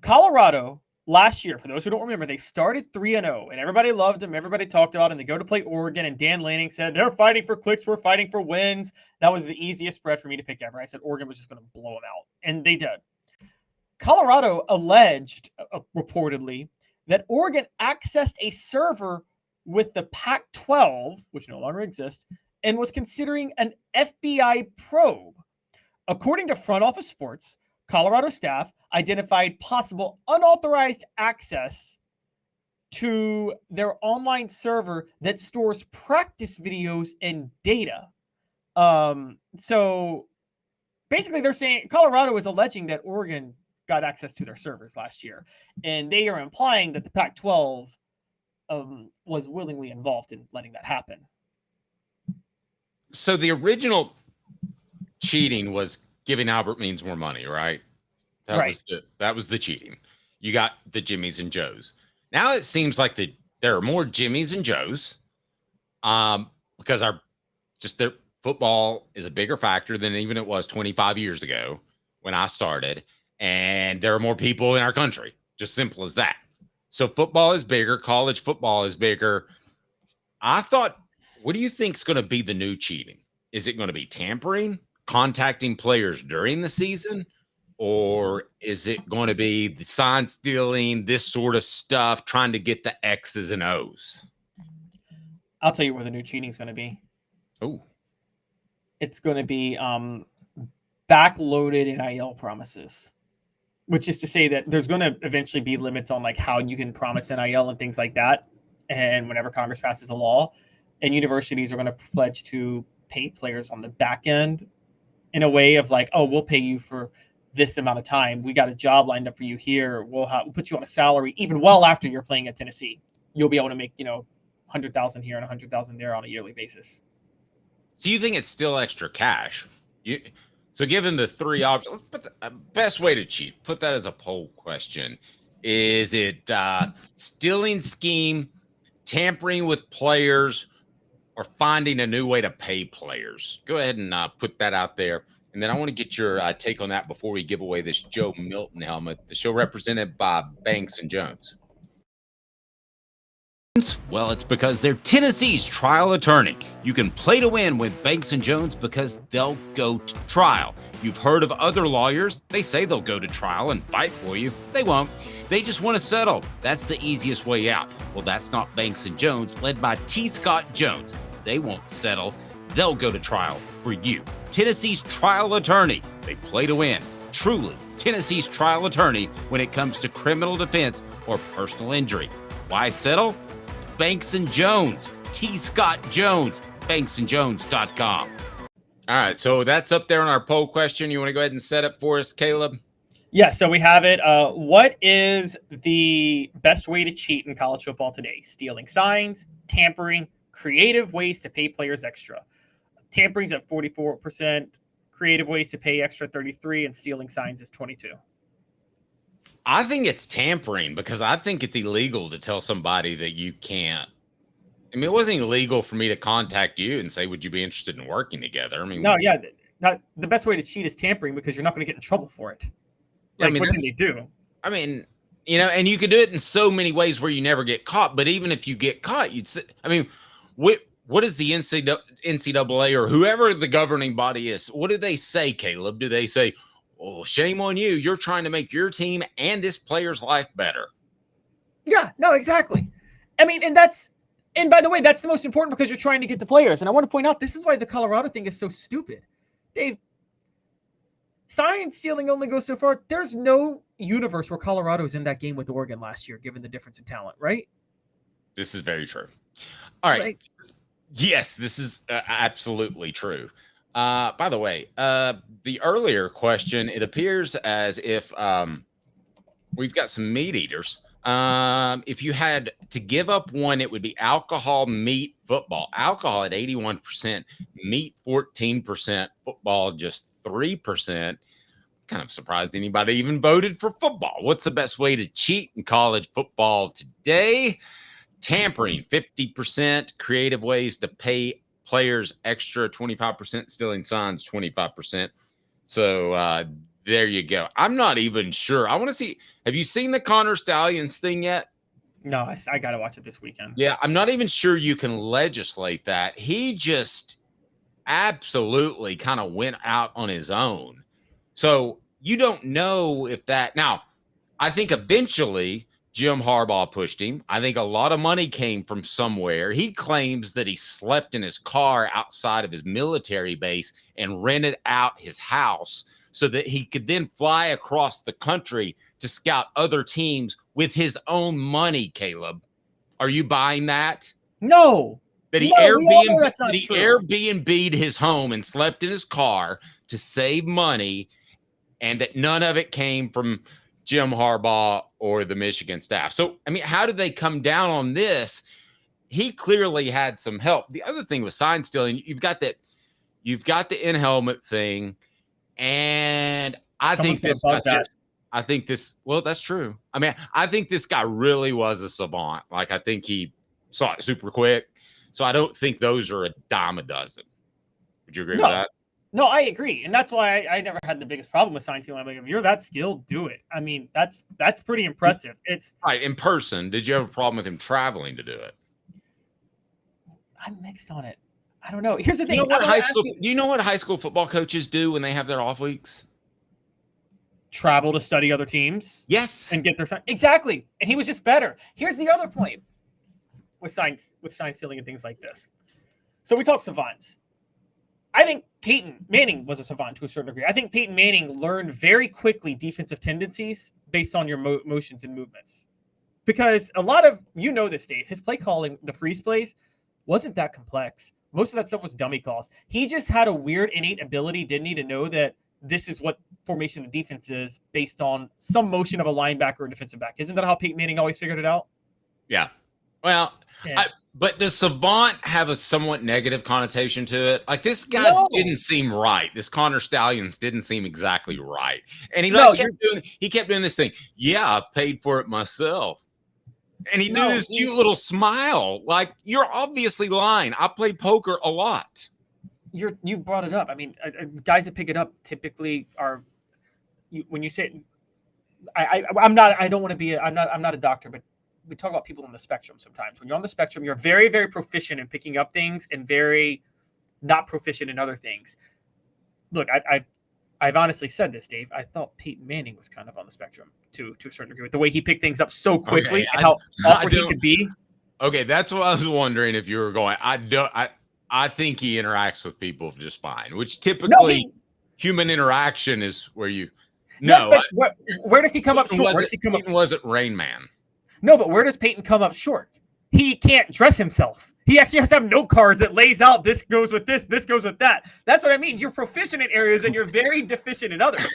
Colorado last year, for those who don't remember, they started 3-0, and everybody loved them. Everybody talked about it, and they go to play Oregon, and Dan Lanning said, they're fighting for clicks. We're fighting for wins. That was the easiest spread for me to pick ever. I said Oregon was just going to blow them out, and they did. Colorado alleged, reportedly, that Oregon accessed a server with the Pac-12, which no longer exists, and was considering an FBI probe. According to Front Office Sports, Colorado staff identified possible unauthorized access to their online server that stores practice videos and data. So basically they're saying Colorado is alleging that Oregon got access to their servers last year, and they are implying that the Pac-12 was willingly involved in letting that happen. So the original cheating was giving Albert Means more money, right? That was the cheating. You got the Jimmies and Joes. Now it seems like there are more Jimmies and Joes, because their football is a bigger factor than even it was 25 years ago when I started, and there are more people in our country. Just simple as that. So football is bigger. College football is bigger. What do you think is going to be the new cheating? Is it going to be tampering, contacting players during the season? Or is it going to be the sign stealing, this sort of stuff, trying to get the X's and O's? I'll tell you where the new cheating is going to be. Oh, it's going to be backloaded NIL promises, which is to say that there's going to eventually be limits on like how you can promise NIL and things like that. And whenever Congress passes a law, and universities are going to pledge to pay players on the back end in a way of like, oh, we'll pay you for this amount of time. We got a job lined up for you here. We'll put you on a salary even well after you're playing at Tennessee. You'll be able to make, $100,000 here and $100,000 there on a yearly basis. So you think it's still extra cash? So given the three options, let's put the best way to cheat, put that as a poll question. Is it stealing scheme, tampering with players, or finding a new way to pay players? Go ahead and put that out there. And then I want to get your take on that before we give away this Joe Milton helmet. The show represented by Banks and Jones. Well, it's because they're Tennessee's trial attorney. You can play to win with Banks and Jones because they'll go to trial. You've heard of other lawyers. They say they'll go to trial and fight for you. They won't. They just want to settle. That's the easiest way out. Well, that's not Banks and Jones, led by T. Scott Jones. They won't settle. They'll go to trial for you. Tennessee's trial attorney. They play to win. Truly, Tennessee's trial attorney when it comes to criminal defense or personal injury. Why settle? It's Banks and Jones. T. Scott Jones. BanksandJones.com. All right, so that's up there on our poll question. You want to go ahead and set up for us, Caleb? Yeah, so we have it. What is the best way to cheat in college football today? Stealing signs, tampering, creative ways to pay players extra. Tampering's at 44%, creative ways to pay extra 33%, and stealing signs is 22%. I think it's tampering because I think it's illegal to tell somebody that you can't. I mean, it wasn't illegal for me to contact you and say, would you be interested in working together? I mean, no, yeah, the best way to cheat is tampering because you're not going to get in trouble for it. Like, what can they do? I mean, and you could do it in so many ways where you never get caught. But even if you get caught, you'd say, I mean, what is the NCAA or whoever the governing body is? What do they say, Caleb? Do they say, oh, shame on you. You're trying to make your team and this player's life better? Yeah, no, exactly. I mean, and by the way, that's the most important because you're trying to get the players. And I want to point out, this is why the Colorado thing is so stupid. Dave, sign stealing only goes so far. There's no universe where Colorado is in that game with Oregon last year, given the difference in talent, right? This is very true. All right. Yes, this is absolutely true. By the way, the earlier question, it appears as if we've got some meat eaters. If you had to give up one, it would be alcohol, meat, football. Alcohol at 81%, meat 14%, football just 3%. Kind of surprised anybody even voted for football. What's the best way to cheat in college football today? Tampering, 50%. Creative ways to pay players extra, 25%. Stealing signs, 25%. So There you go. I'm not even sure. I want to see. Have you seen the Connor Stallions thing yet? No, I got to watch it this weekend. Yeah, I'm not even sure you can legislate that. He just absolutely kind of went out on his own. So you don't know if that. Now, I think eventually Jim Harbaugh pushed him. I think a lot of money came from somewhere. He claims that he slept in his car outside of his military base and rented out his house so that he could then fly across the country to scout other teams with his own money, Caleb. Are you buying that? No. That he No, we all know that's not true. Airbnb'd his home and slept in his car to save money, and that none of it came from Jim Harbaugh or the Michigan staff. So, I mean, how did they come down on this? He clearly had some help. The other thing with sign stealing, you've got the in-helmet thing, and I think this, well, that's true. I mean, I think this guy really was a savant. Like, I think he saw it super quick. So I don't think those are a dime a dozen. Would you agree with that? No, I agree. And that's why I never had the biggest problem with sign stealing. I'm like, if you're that skilled, do it. I mean, that's pretty impressive. It's right. In person, did you have a problem with him traveling to do it? I'm mixed on it. I don't know. Here's the thing. Do you know what high school football coaches do when they have their off weeks? Travel to study other teams. Yes. And get their sign. Exactly. And he was just better. Here's the other point with sign stealing and things like this. So we talk savants. I think Peyton Manning was a savant to a certain degree. I think Peyton Manning learned very quickly defensive tendencies based on your motions and movements. Because a lot of, this, Dave, his play calling, the freeze plays, wasn't that complex. Most of that stuff was dummy calls. He just had a weird innate ability, didn't he, to know that this is what formation of defense is based on some motion of a linebacker or defensive back. Isn't that how Peyton Manning always figured it out? Yeah. Well, yeah. But does savant have a somewhat negative connotation to it? Like, this guy didn't seem right. This Connor Stallions didn't seem exactly right. And he kept doing this thing. Yeah, I paid for it myself. And he did this cute little smile. Like, you're obviously lying. I play poker a lot. You brought it up. I mean, guys that pick it up typically are, when you say, I'm not a doctor, but we talk about people on the spectrum sometimes. When you're on the spectrum, you're very, very proficient in picking up things and very not proficient in other things. Look, I've honestly said this, Dave. I thought Peyton Manning was kind of on the spectrum to a certain degree with the way he picked things up so quickly and how awkward he could be. Okay, that's what I was wondering if you were going. I think he interacts with people just fine, which typically human interaction is where you. Where does he come up short? Where does he come up? Wasn't Rain Man. No, but where does Peyton come up short? He can't dress himself. He actually has to have note cards that lays out this goes with this goes with that. That's what I mean. You're proficient in areas and you're very deficient in others.